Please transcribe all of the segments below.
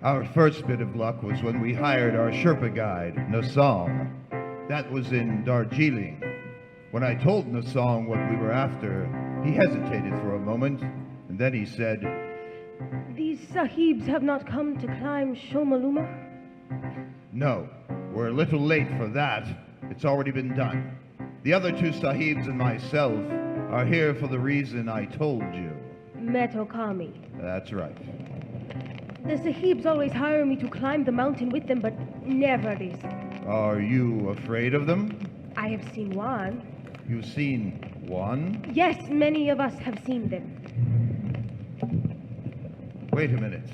Our first bit of luck was when we hired our Sherpa guide, Nasong. That was in Darjeeling. When I told Nasong what we were after, he hesitated for a moment, and then he said, These sahibs have not come to climb Shomaluma? No, we're a little late for that. It's already been done. The other two sahibs and myself are here for the reason I told you. Metokami. That's right. The sahibs always hire me to climb the mountain with them, but never this. Are you afraid of them? I have seen one. You've seen one? Yes, many of us have seen them. Wait a minute.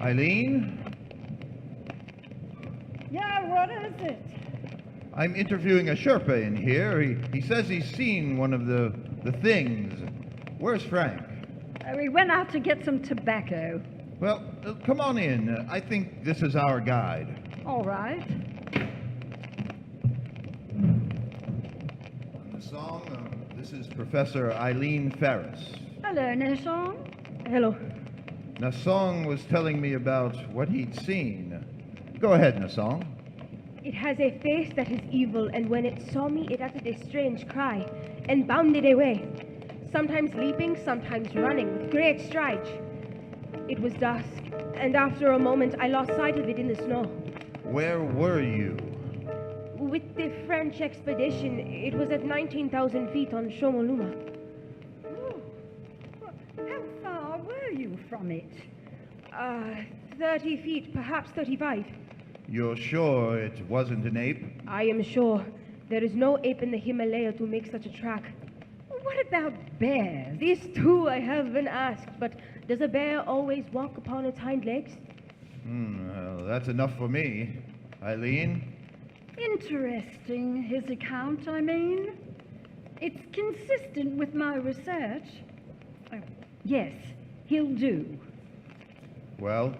Eileen? Yeah, what is it? I'm interviewing a Sherpa in here. He says he's seen one of the things. Where's Frank? We went out to get some tobacco. Well, come on in. I think this is our guide. All right. Nasong, this is Professor Eileen Farris. Hello, Nasong. Hello. Nasong was telling me about what he'd seen. Go ahead, Nasong. It has a face that is evil, and when it saw me, it uttered a strange cry and bounded away, sometimes leaping, sometimes running with great strides. It was dusk, and after a moment, I lost sight of it in the snow. Where were you? With the French expedition, it was at 19,000 feet on Shomoluma. Oh. How far were you from it? 30 feet, perhaps 35. You're sure it wasn't an ape? I am sure. There is no ape in the Himalaya to make such a track. What about bears? This too I have been asked, but does a bear always walk upon its hind legs? Well, that's enough for me. Eileen? Interesting, his account, I mean. It's consistent with my research. Yes, he'll do. Well,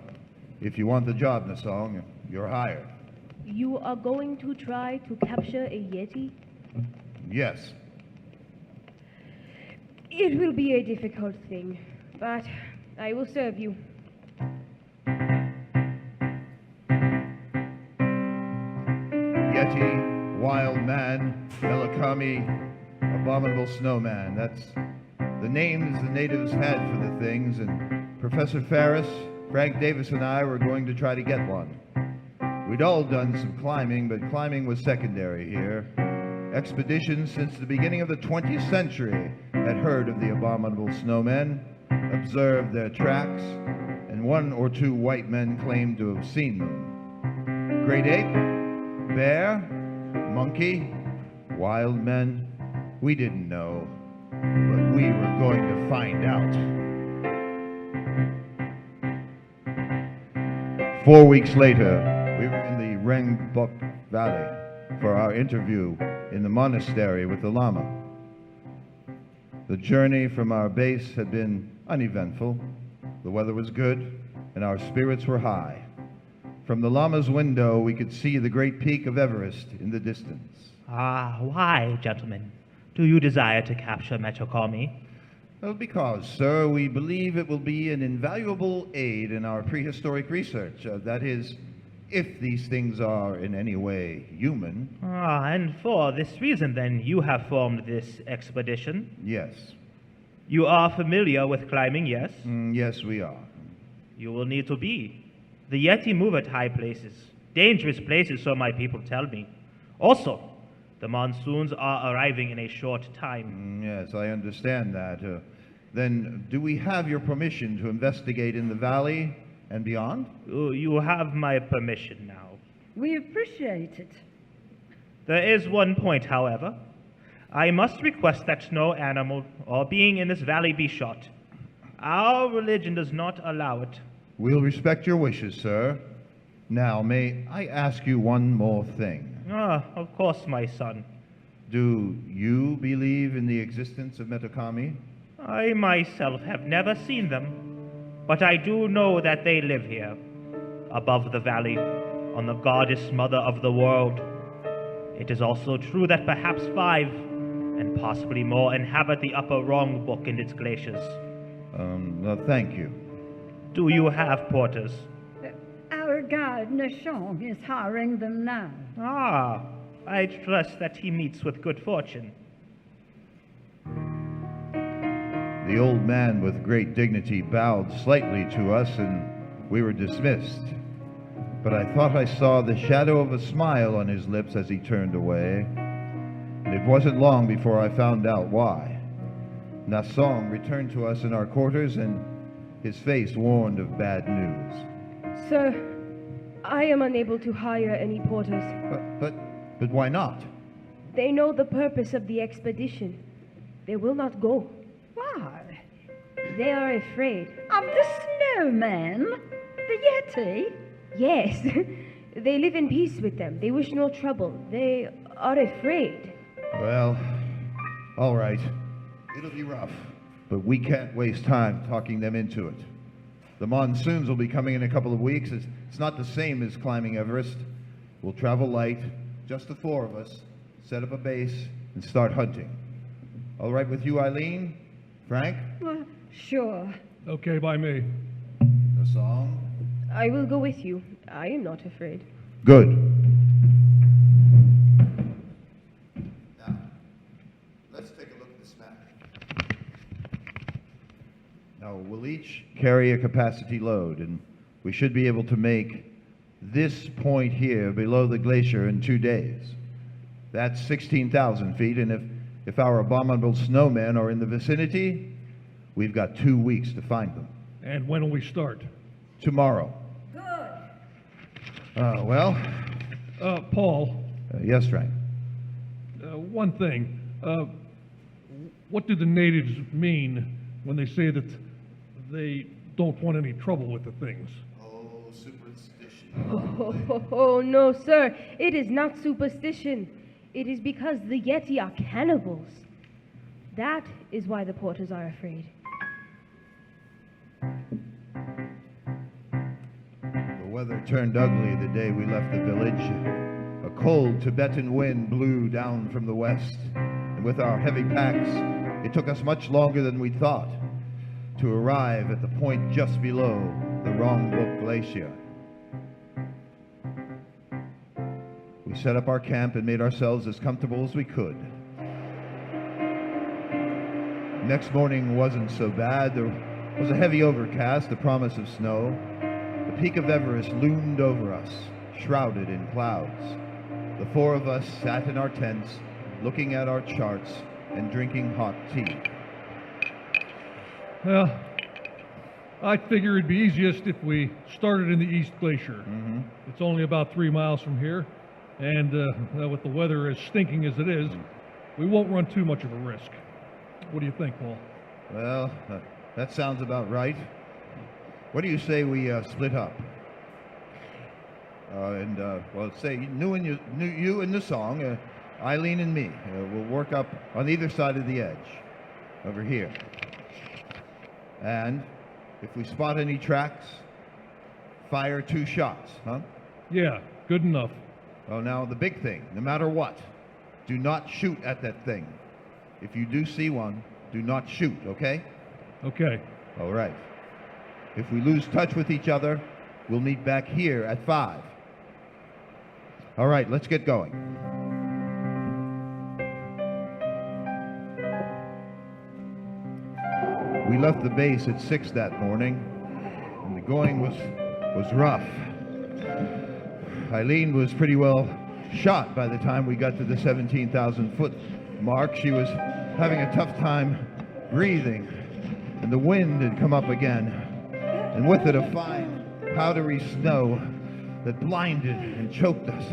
if you want the job, Nasong, you're hired. You are going to try to capture a Yeti? Yes. It will be a difficult thing, but I will serve you. Yeti, Wild Man, Melikami, Abominable Snowman. That's the names the natives had for the things, and Professor Farris, Frank Davis, and I were going to try to get one. We'd all done some climbing, but climbing was secondary here. Expeditions since the beginning of the 20th century had heard of the Abominable Snowmen, observed their tracks, and one or two white men claimed to have seen them. Great ape, bear, monkey, wild men, we didn't know, but we were going to find out. 4 weeks later, we were in the Rengbuk Valley for our interview in the monastery with the Llama. The journey from our base had been uneventful. The weather was good, and our spirits were high. From the Llama's window, we could see the great peak of Everest in the distance. Why, gentlemen, do you desire to capture Metrocomi? Well, because, sir, we believe it will be an invaluable aid in our prehistoric research. That is, if these things are in any way human. And for this reason, then, you have formed this expedition? Yes. You are familiar with climbing, yes? Yes, we are. You will need to be. The Yeti move at high places, dangerous places, so my people tell me. Also, the monsoons are arriving in a short time. Yes, I understand that. Then, do we have your permission to investigate in the valley and beyond? You have my permission now. We appreciate it. There is one point, however. I must request that no animal or being in this valley be shot. Our religion does not allow it. We'll respect your wishes, sir. Now, may I ask you one more thing? Of course, my son. Do you believe in the existence of Metokami? I myself have never seen them, but I do know that they live here, above the valley, on the goddess mother of the world. It is also true that perhaps 5, and possibly more, inhabit the upper Rongbuk and its glaciers. Thank you. Do you have porters? Our guide, Nasong, is hiring them now. Ah, I trust that he meets with good fortune. The old man with great dignity bowed slightly to us, and we were dismissed. But I thought I saw the shadow of a smile on his lips as he turned away, and it wasn't long before I found out why. Nasong returned to us in our quarters, and his face warned of bad news. Sir, I am unable to hire any porters. But why not? They know the purpose of the expedition. They will not go. Why? They are afraid. Of the snowman? The Yeti? Yes, they live in peace with them. They wish no trouble. They are afraid. Well, all right. It'll be rough, but we can't waste time talking them into it. The monsoons will be coming in a couple of weeks. It's not the same as climbing Everest. We'll travel light, just the four of us, set up a base, and start hunting. All right with you, Eileen? Frank? Sure. Okay by me. Nasong? I will go with you. I am not afraid. Good. Now, let's take a look at this map. Now, we'll each carry a capacity load, and we should be able to make this point here below the glacier in 2 days. That's 16,000 feet, and if our abominable snowmen are in the vicinity, we've got 2 weeks to find them. And when will we start? Tomorrow. Good. Well, Paul, yes, Frank. one thing. What do the natives mean when they say that they don't want any trouble with the things? Oh, superstition. Oh, no, sir. It is not superstition. It is because the Yeti are cannibals. That is why the porters are afraid. The weather turned ugly the day we left the village. A cold Tibetan wind blew down from the west, and with our heavy packs, it took us much longer than we thought to arrive at the point just below the Rongbuk Glacier. We set up our camp and made ourselves as comfortable as we could. Next morning wasn't so bad. There was a heavy overcast, a promise of snow. The peak of Everest loomed over us, shrouded in clouds. The four of us sat in our tents, looking at our charts and drinking hot tea. Well, I figure it'd be easiest if we started in the East Glacier. Mm-hmm. It's only about 3 miles from here, and with the weather as stinking as it is, we won't run too much of a risk. What do you think, Paul? Well, that sounds about right. What do you say we split up? Well, say you and Nasong, Eileen and me. We'll work up on either side of the edge, over here. And if we spot any tracks, fire 2 shots, huh? Yeah, good enough. Oh, now the big thing, no matter what, do not shoot at that thing. If you do see one, do not shoot, okay? Okay. All right. If we lose touch with each other, we'll meet back here at 5. All right, let's get going. We left the base at 6 that morning, and the going was rough. Eileen was pretty well shot by the time we got to the 17,000 foot mark. She was having a tough time breathing, and the wind had come up again, and with it a fine powdery snow that blinded and choked us.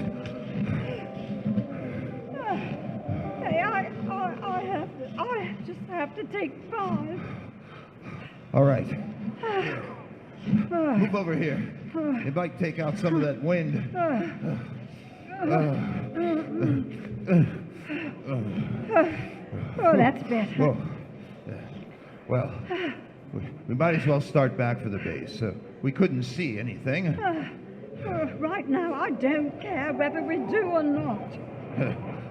Hey, I just have to take 5. All right. Here. Move over here. It might take out some of that wind. Oh, that's better. Whoa. Well, we might as well start back for the base. We couldn't see anything. Right now, I don't care whether we do or not.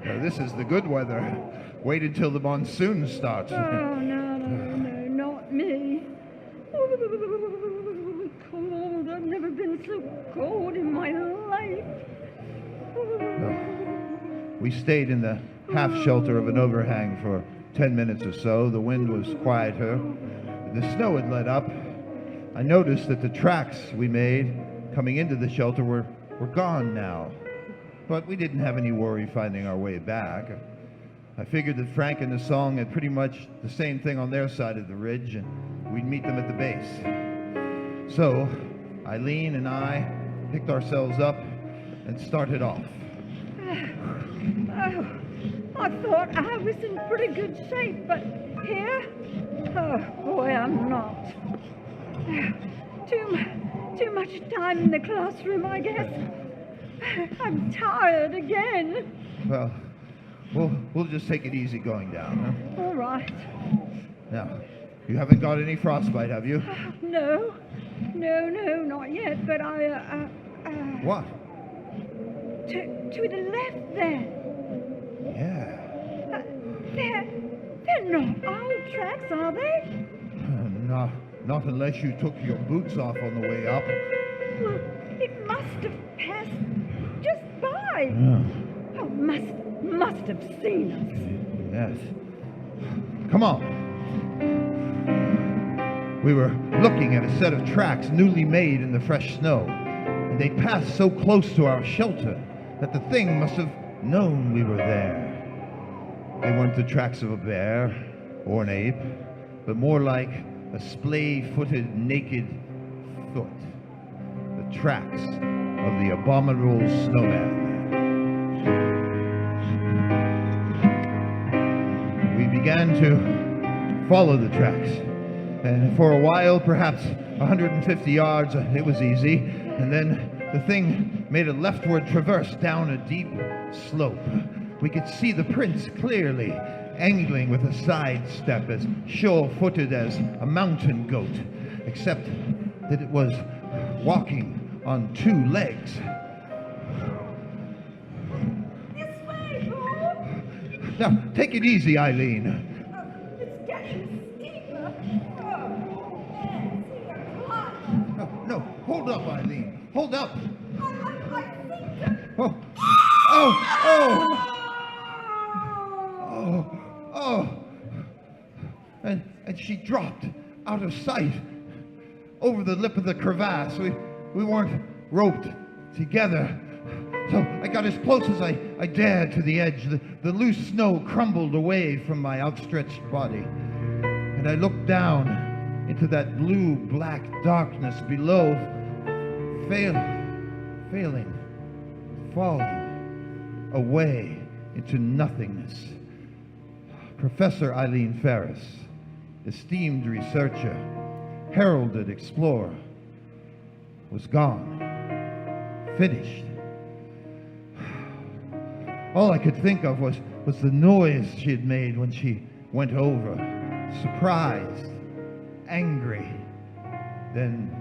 This is the good weather. Wait until the monsoon starts. Oh, no, not me. cold. I've never been so cold in my life. We stayed in the half shelter of an overhang for 10 minutes or so. The wind was quieter. The snow had let up. I noticed that the tracks we made coming into the shelter were gone now. But we didn't have any worry finding our way back. I figured that Frank and Nasong had pretty much the same thing on their side of the ridge, and we'd meet them at the base. So, Eileen and I picked ourselves up and started off. Oh, I thought I was in pretty good shape, but here? Oh, boy, I'm not. Too much time in the classroom, I guess. I'm tired again. Well, we'll just take it easy going down, huh? All right. Now, you haven't got any frostbite, have you? No, not yet, but What? To the left there. Yeah. They're not old tracks, are they? Not unless you took your boots off on the way up. Well, it must have passed just by. Yeah. Oh, must have seen us. Yes. Come on. We were looking at a set of tracks newly made in the fresh snow, and they passed so close to our shelter that the thing must have known we were there. They weren't the tracks of a bear or an ape, but more like a splay-footed naked foot. The tracks of the Abominable Snowman. We began to follow the tracks, and for a while, perhaps 150 yards, it was easy, and then the thing made a leftward traverse down a deep slope. We could see the prints clearly, angling with a side step as sure-footed as a mountain goat, except that it was walking on two legs. This way, Bob. Now, take it easy, Eileen. It's getting steeper. No, hold up, Eileen. Hold up. I think Oh, and she dropped out of sight over the lip of the crevasse. We weren't roped together. So I got as close as I dared to the edge. The loose snow crumbled away from my outstretched body. And I looked down into that blue-black darkness below, falling away into nothingness. Professor Eileen Farris, esteemed researcher, heralded explorer, was gone, finished. All I could think of was the noise she had made when she went over, surprised, angry, then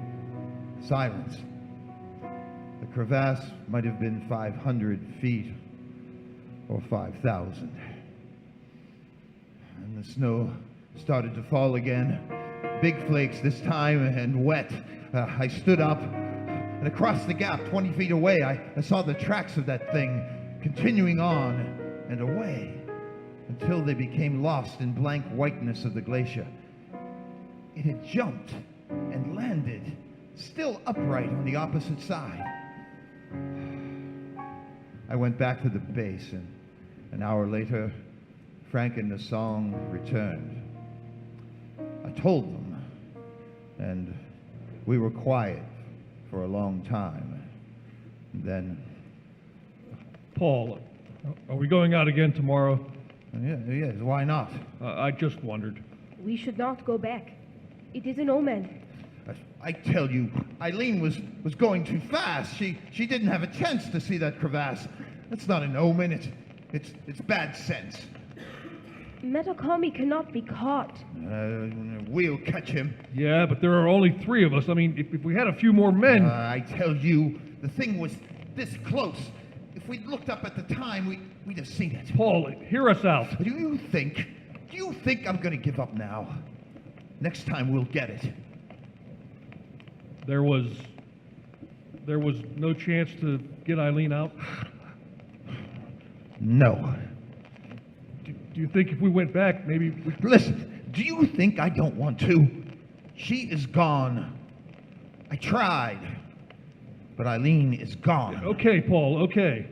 silence. The crevasse might have been 500 feet or 5,000. And the snow started to fall again, big flakes this time and wet. I stood up, and across the gap 20 feet away, I saw the tracks of that thing continuing on and away until they became lost in blank whiteness of the glacier. It had jumped and landed, still upright on the opposite side. I went back to the base, and an hour later, Frank and Nasong returned. I told them, and we were quiet for a long time. And then... Paul, are we going out again tomorrow? Yes, why not? I just wondered. We should not go back. It is an omen. I tell you, Eileen was going too fast. She didn't have a chance to see that crevasse. That's not an omen. It's bad sense. Metakami cannot be caught. We'll catch him. Yeah, but there are only 3 of us. I mean, if we had a few more men... I tell you, the thing was this close. If we'd looked up at the time, we'd have seen it. Paul, hear us out. Do you think I'm going to give up now? Next time we'll get it. There was no chance to get Eileen out? No. Do you think if we went back, maybe we... Listen, do you think I don't want to? She is gone. I tried, but Eileen is gone. Okay, Paul, okay.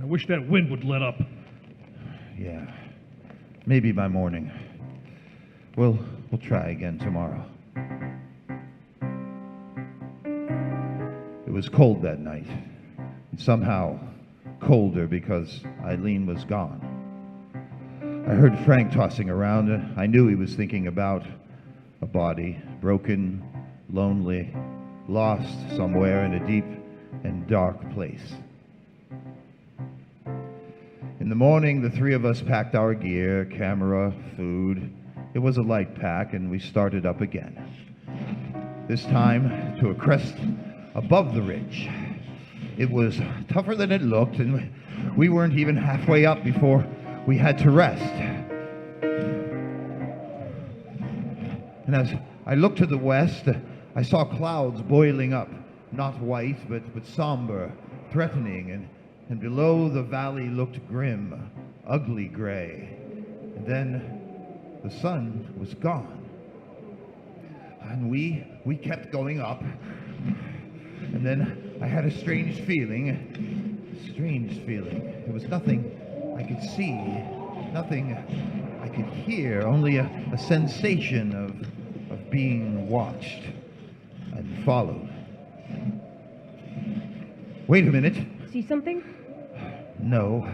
I wish that wind would let up. Yeah, maybe by morning. We'll try again tomorrow. It was cold that night, and somehow colder because Eileen was gone. I heard Frank tossing around. I knew he was thinking about a body, broken, lonely, lost somewhere in a deep and dark place. In the morning, the three of us packed our gear, camera, food. It was a light pack, and we started up again. This time to a crest above the ridge. It was tougher than it looked, and we weren't even halfway up before we had to rest. And as I looked to the west, I saw clouds boiling up, not white, but somber, threatening, and below the valley looked grim, ugly gray. And then the sun was gone. And we kept going up. And then I had a strange feeling. There was nothing I could see, nothing I could hear, only a sensation of being watched and followed. Wait a minute. See something? No.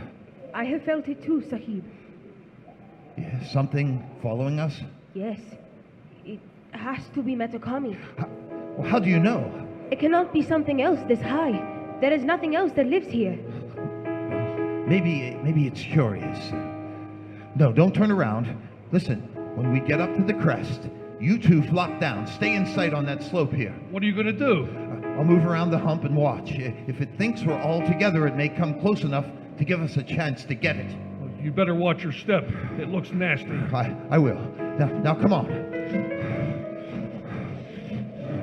I have felt it too, Sahib. Yeah, something following us? Yes. It has to be Metokami. How do you know? It cannot be something else this high. There is nothing else that lives here. Maybe it's curious. No, don't turn around. Listen, when we get up to the crest, you two flop down. Stay in sight on that slope here. What are you going to do? I'll move around the hump and watch. If it thinks we're all together, it may come close enough to give us a chance to get it. You better watch your step. It looks nasty. I will. Now come on.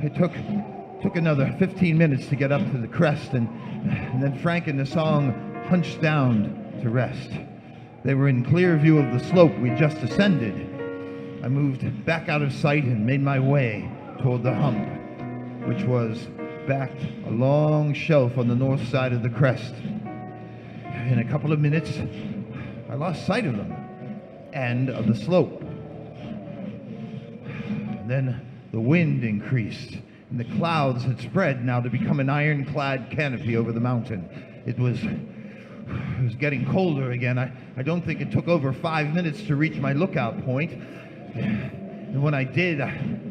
It took another 15 minutes to get up to the crest, and then Frank and Nasong hunched down to rest. They were in clear view of the slope we just ascended. I moved back out of sight and made my way toward the hump, which was backed a long shelf on the north side of the crest. In a couple of minutes, I lost sight of them and of the slope. Then the wind increased, and the clouds had spread now to become an ironclad canopy over the mountain. It was getting colder again. I don't think it took over 5 minutes to reach my lookout point. And when I did, I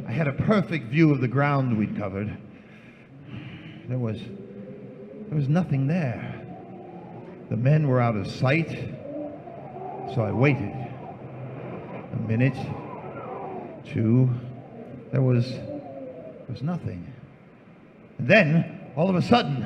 had a perfect view of the ground we'd covered. There was nothing there. The men were out of sight, so I waited. A minute, two, there was nothing. And then, all of a sudden,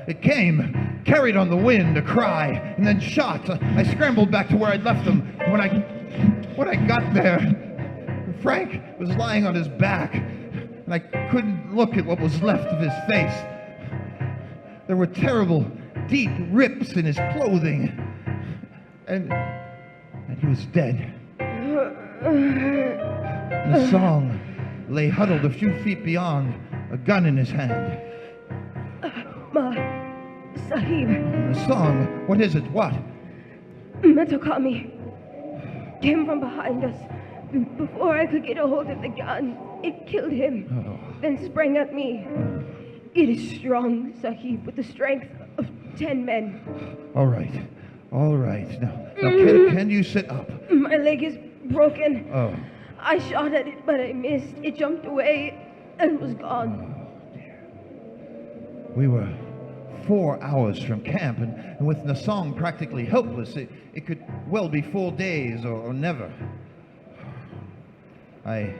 it came, carried on the wind, a cry, and then shot. I scrambled back to where I'd left them. When I got there, Frank was lying on his back, and I couldn't look at what was left of his face. There were terrible, deep rips in his clothing, and he was dead. Nasong lay huddled a few feet beyond, a gun in his hand. Sahib. Nasong, what is it? What? Metokami came from behind us. Before I could get a hold of the gun, it killed him, then sprang at me. It is strong, Sahib, with the strength of 10 men. All right. Now can you sit up? My leg is broken. Oh. I shot at it, but I missed. It jumped away and was gone. Oh, dear. We were 4 hours from camp, and with Nasong practically helpless, it could well be 4 days or never. I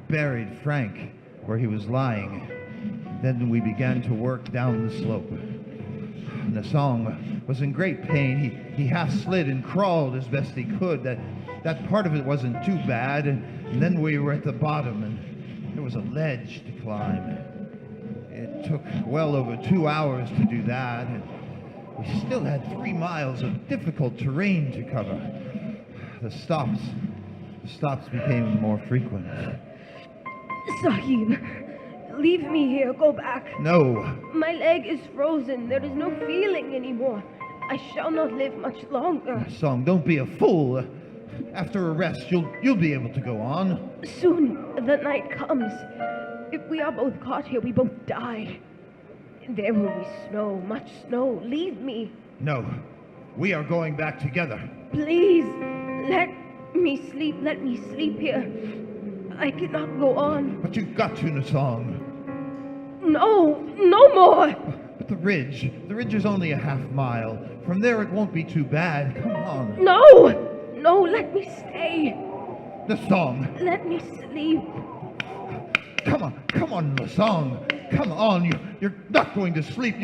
buried Frank where he was lying. Then we began to work down the slope. Nasong was in great pain. He half slid and crawled as best he could. That part of it wasn't too bad. And then we were at the bottom, and there was a ledge to climb. It took well over 2 hours to do that, and we still had 3 miles of difficult terrain to cover. The stops became more frequent. Sahib, leave me here. Go back. No. My leg is frozen. There is no feeling anymore. I shall not live much longer. Song, don't be a fool. After a rest, you'll be able to go on. Soon the night comes. If we are both caught here, we both die. There will be snow, much snow. Leave me. No. We are going back together. Please, let me sleep. Let me sleep here. I cannot go on. But you've got to, Nasong. No, no more. But the ridge is only a half mile. From there it won't be too bad. Come on. No, let me stay. Nasong. Let me sleep. Come on, Nasong. Come on, you're not going to sleep.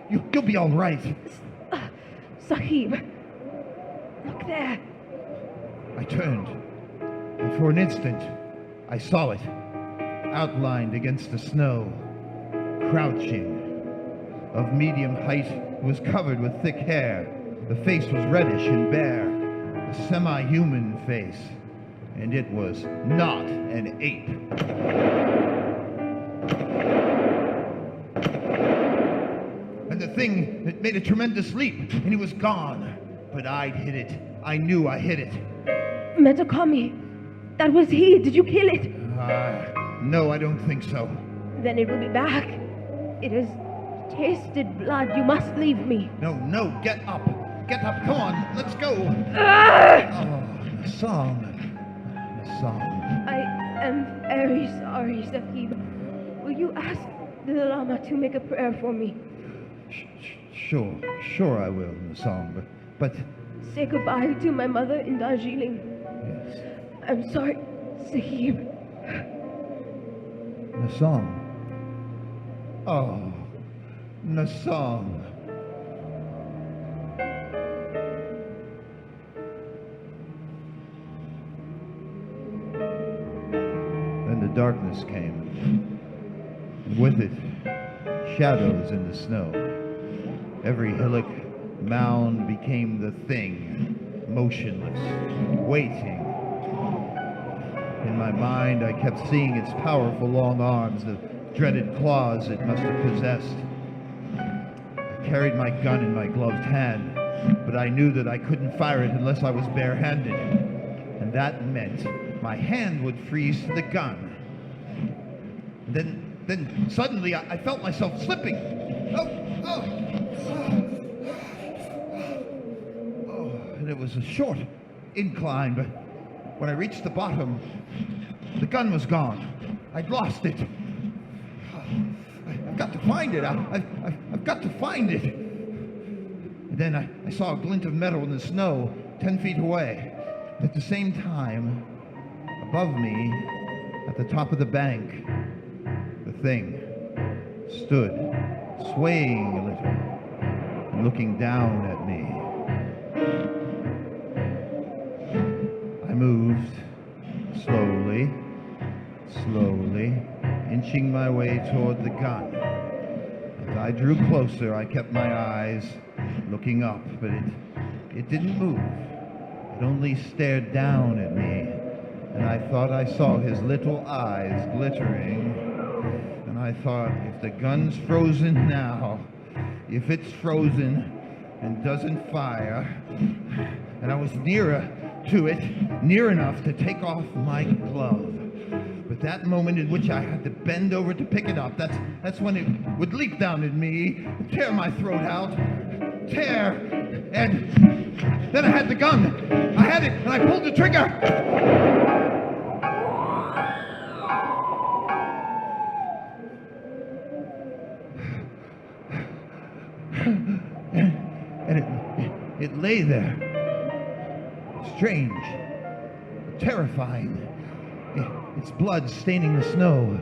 You'll be all right. Sahib, look there. I turned, and for an instant, I saw it, outlined against the snow, crouching. Of medium height, it was covered with thick hair. The face was reddish and bare, a semi-human face, and it was not an ape. And the thing, it made a tremendous leap, and he was gone. But I'd hit it. I knew I hit it. Metokami, that was he. Did you kill it? No, I don't think so. Then it will be back. It has tasted blood. You must leave me. No, get up. Get up, come on, let's go. Nasong. I am very sorry, Sahib. Will you ask the Llama to make a prayer for me? Sure I will, Nasong, but... Say goodbye to my mother in Darjeeling. Yes. I'm sorry, Sahib. Nasong. Oh, Nasong. Then the darkness came, and with it, shadows in the snow. Every hillock, mound became the thing, motionless, waiting. In my mind, I kept seeing its powerful long arms, the dreaded claws it must have possessed. I carried my gun in my gloved hand, but I knew that I couldn't fire it unless I was barehanded. And that meant my hand would freeze to the gun. Then suddenly I felt myself slipping. And it was a short incline, but when I reached the bottom, the gun was gone. I'd lost it. I've got to find it. I've got to find it. And then I saw a glint of metal in the snow 10 feet away. At the same time, above me, at the top of the bank, the thing stood, swaying a little, and looking down at me. I moved, slowly, inching my way toward the gun. As I drew closer, I kept my eyes looking up, but it didn't move. It only stared down at me, and I thought I saw his little eyes glittering. And I thought, if the gun's frozen now, if it's frozen and doesn't fire, and I was nearer to it, near enough to take off my glove. But that moment in which I had to bend over to pick it up, that's when it would leap down at me, tear my throat out, tear, and then I had the gun. I had it, and I pulled the trigger. And it lay there. Strange, terrifying. Its blood staining the snow.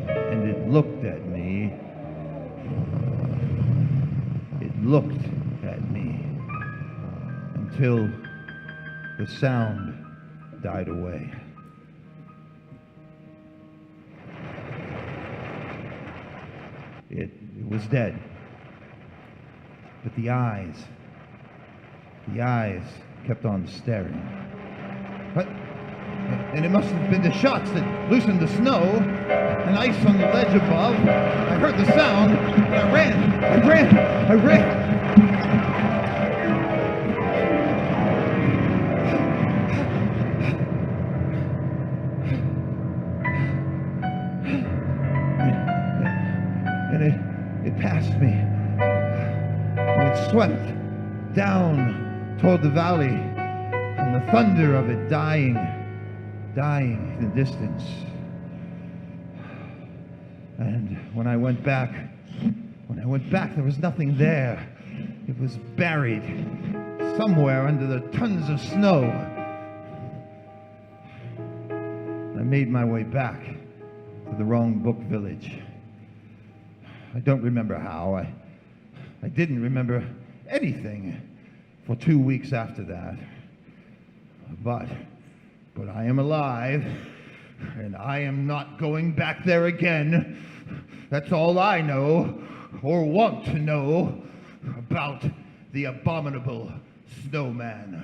And it looked at me. It looked at me until the sound died away. It was dead. But the eyes kept on staring. But, and it must have been the shots that loosened the snow and ice on the ledge above. I heard the sound, and I ran. And it passed me. And it swept down toward the valley, and the thunder of it dying in the distance. And when I went back, there was nothing there. It was buried somewhere under the tons of snow. I made my way back to the Wrong Book Village. I don't remember how. I didn't remember anything for 2 weeks after that. But I am alive, and I am not going back there again. That's all I know, or want to know, about the Abominable Snowman.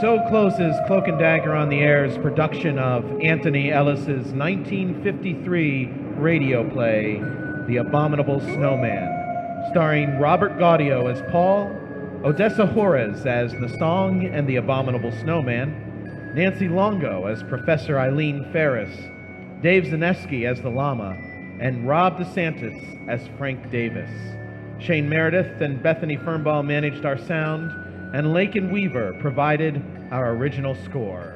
So closes Cloak and Dagger on the Air's production of Antony Ellis's 1953 radio play, The Abominable Snowman, starring Robert Gaudio as Paul, Odessa Hores as Nasong and the Abominable Snowman, Nancy Longo as Professor Eileen Farris, Dave Zanieski as the Llama, and Rob Desantis as Frank Davis. Shane Meredith and Bethany Fernbaugh managed our sound, and Lake and Weaver provided our original score.